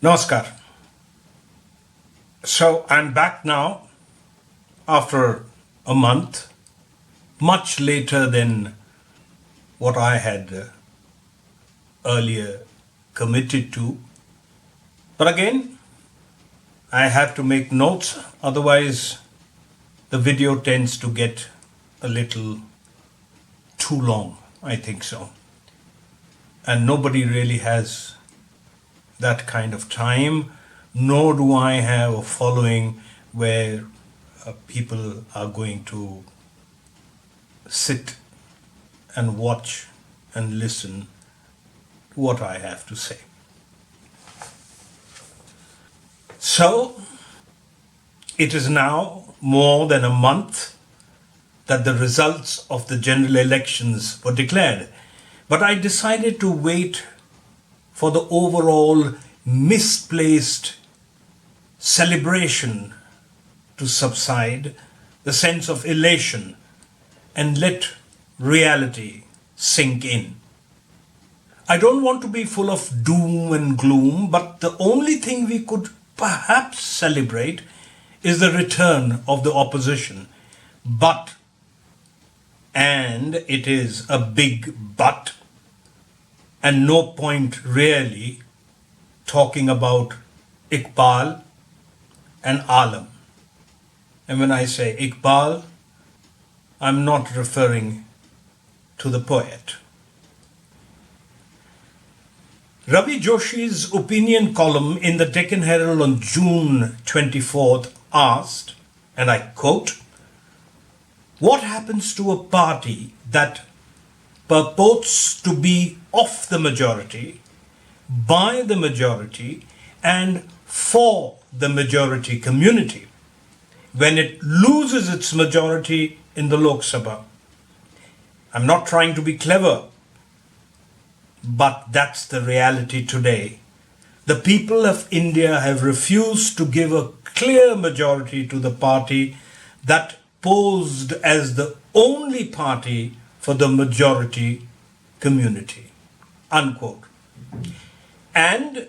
Namaskar. So I'm back now after a month, much later than what I had earlier committed to. But again, I have to make notes, otherwise, the video tends to get a little too long, I think so. And nobody really has that kind of time, nor do I have a following where people are going to sit and watch and listen to what I have to say. So, it is now more than a month that the results of the general elections were declared, but I decided to wait for the overall misplaced celebration to subside, the sense of elation, and let reality sink in. I don't want to be full of doom and gloom, but the only thing we could perhaps celebrate is the return of the opposition. But, and it is a big but, and no point really talking about Iqbal and Aalam. And when I say Iqbal, I'm not referring to the poet. Ravi Joshi's opinion column in the Deccan Herald on June 24th asked, and I quote, "What happens to a party that purports to be of the majority, by the majority, and for the majority community when it loses its majority in the Lok Sabha?" I'm not trying to be clever, but that's the reality today. The people of India have refused to give a clear majority to the party that posed as the only party for the majority community. Unquote. And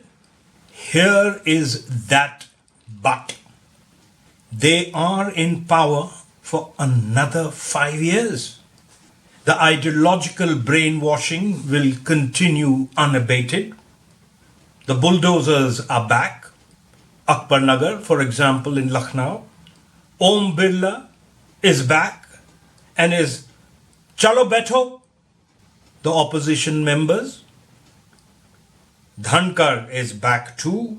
here is that but. They are in power for another 5 years. The ideological brainwashing will continue unabated. The bulldozers are back. Akbar Nagar, for example, in Lucknow. Om Birla is back and is chalo betho, the opposition members. Dhankar is back too.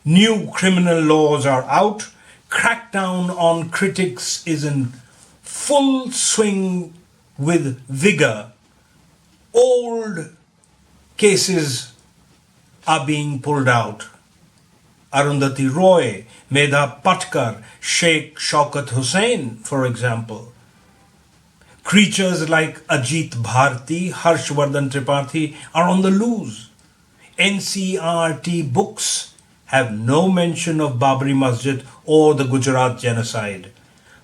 New criminal laws are out. Crackdown on critics is in full swing with vigor. Old cases are being pulled out. Arundhati Roy, Medha Patkar, Sheikh Shaukat Hussain, for example. Creatures like Ajit Bharti, Harshvardhan Tripathi are on the loose. NCRT books have no mention of Babri Masjid or the Gujarat genocide.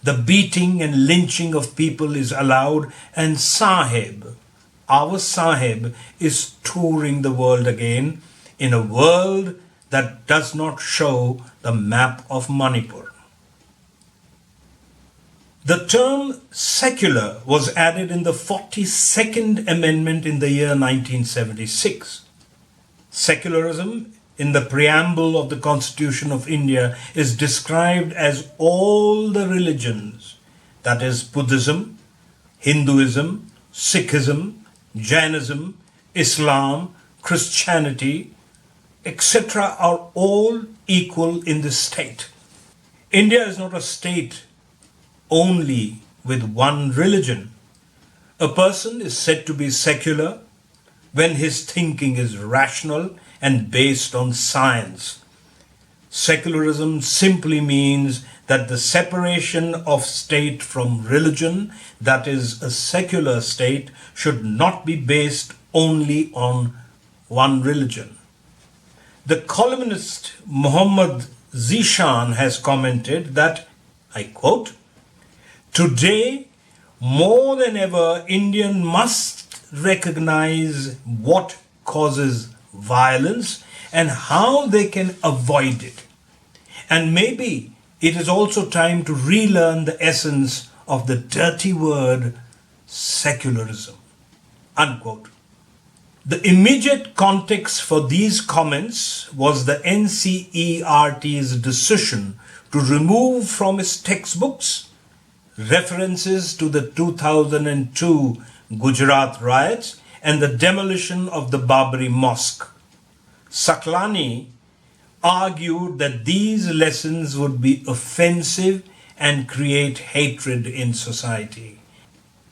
The beating and lynching of people is allowed, and Sahib, our Sahib, is touring the world again in a world that does not show the map of Manipur. The term secular was added in the 42nd Amendment in the year 1976. Secularism in the preamble of the Constitution of India is described as all the religions, that is Buddhism, Hinduism, Sikhism, Jainism, Islam, Christianity, etc. are all equal in this state. India is not a state only with one religion. A person is said to be secular when his thinking is rational and based on science. Secularism simply means that the separation of state from religion, that is, a secular state, should not be based only on one religion. The columnist Muhammad Zishan has commented that, I quote, "Today, more than ever, Indian must recognize what causes violence and how they can avoid it. And maybe it is also time to relearn the essence of the dirty word secularism. Unquote. The immediate context for these comments was the NCERT's decision to remove from its textbooks references to the 2002 Gujarat riots and the demolition of the Babri Mosque. Saklani argued that these lessons would be offensive and create hatred in society.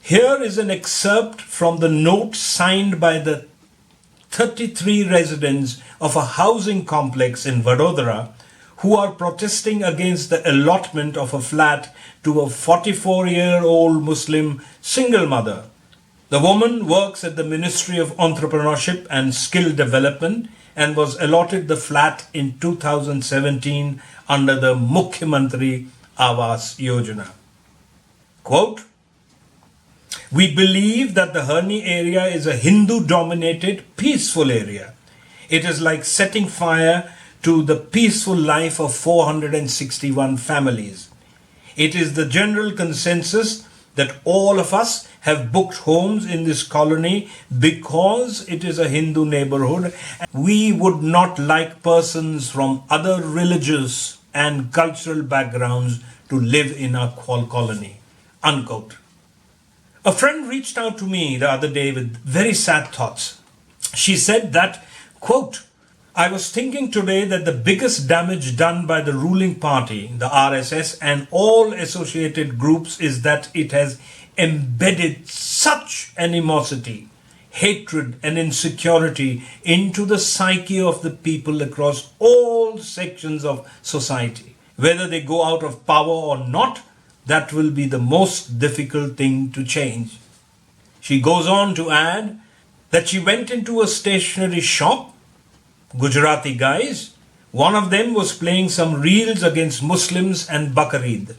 Here is an excerpt from the note signed by the 33 residents of a housing complex in Vadodara who are protesting against the allotment of a flat to a 44-year-old Muslim single mother. The woman works at the Ministry of Entrepreneurship and Skill Development and was allotted the flat in 2017 under the Mukhyamantri Awas Yojana. Quote, "We believe that the Harni area is a Hindu-dominated, peaceful area. It is like setting fire to the peaceful life of 461 families. It is the general consensus that all of us have booked homes in this colony because it is a Hindu neighborhood. We would not like persons from other religious and cultural backgrounds to live in our colony." Unquote. A friend reached out to me the other day with very sad thoughts. She said that, quote, "I was thinking today that the biggest damage done by the ruling party, the RSS, and all associated groups is that it has embedded such animosity, hatred, and insecurity into the psyche of the people across all sections of society. Whether they go out of power or not, that will be the most difficult thing to change." She goes on to add that she went into a stationery shop, Gujarati guys. One of them was playing some reels against Muslims and Baqarid.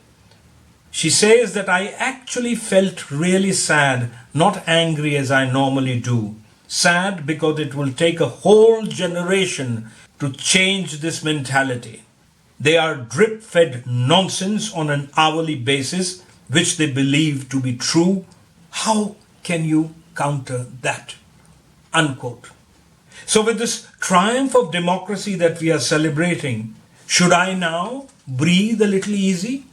She says that I actually felt really sad, not angry as I normally do. Sad because it will take a whole generation to change this mentality. They are drip-fed nonsense on an hourly basis, which they believe to be true. How can you counter that? Unquote. So with this triumph of democracy that we are celebrating, should I now breathe a little easy?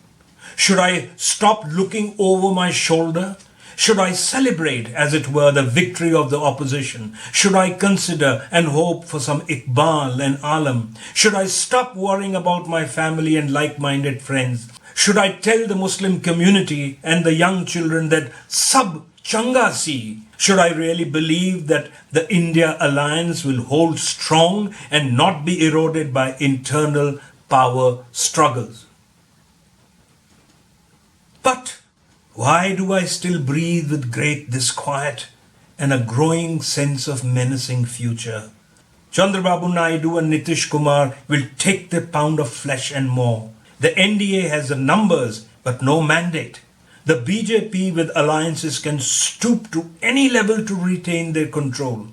Should I stop looking over my shoulder? Should I celebrate, as it were, the victory of the opposition? Should I consider and hope for some Iqbal and Aalam? Should I stop worrying about my family and like-minded friends? Should I tell the Muslim community and the young children that sab changa si? Should I really believe that the India alliance will hold strong and not be eroded by internal power struggles? But why do I still breathe with great disquiet and a growing sense of menacing future? Chandrababu Naidu and Nitish Kumar will take their pound of flesh and more. The NDA has the numbers but no mandate. The BJP with alliances can stoop to any level to retain their control.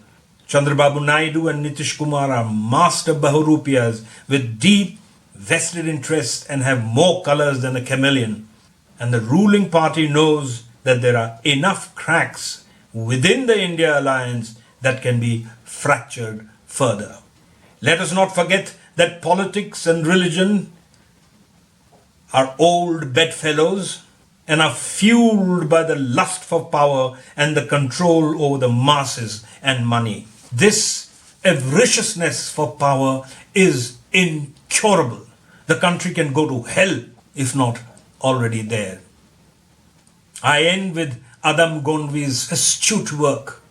Chandrababu Naidu and Nitish Kumar are master Bahurupiyas with deep vested interests and have more colors than a chameleon. And the ruling party knows that there are enough cracks within the India alliance that can be fractured further. Let us not forget that politics and religion are old bedfellows and are fueled by the lust for power and the control over the masses and money. This avariciousness for power is incurable. The country can go to hell if not already there. I end with Adam Gonvi's astute work.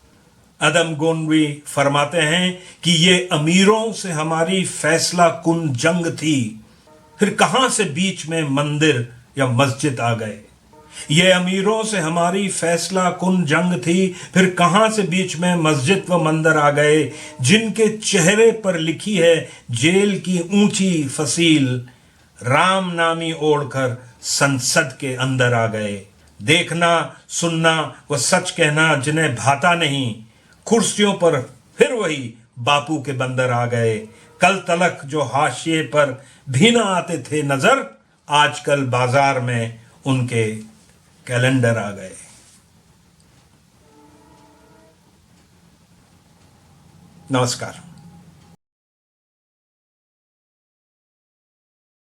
Adam Gonvi फरमाते हैं कि ये अमीरों से हमारी फैसला कुन जंग थी, फिर कहां से बीच में मंदिर या मस्जिद आ गए। ये अमीरों से हमारी फैसला कुन जंग थी, फिर कहां से बीच में मस्जिद व मंदिर आ गए। जिनके चेहरे पर लिखी है जेल की ऊंची फसील, राम नामी ओढ़कर संसद के अंदर आ गए। देखना सुनना व सच कहना जिन्हें भाता नहीं, कुर्सियों पर फिर वही बापू के बंदर आ गए। कल तलक जो हाशिए पर भी ना आते थे नजर, आजकल बाजार में उनके कैलेंडर आ गए। नमस्कार।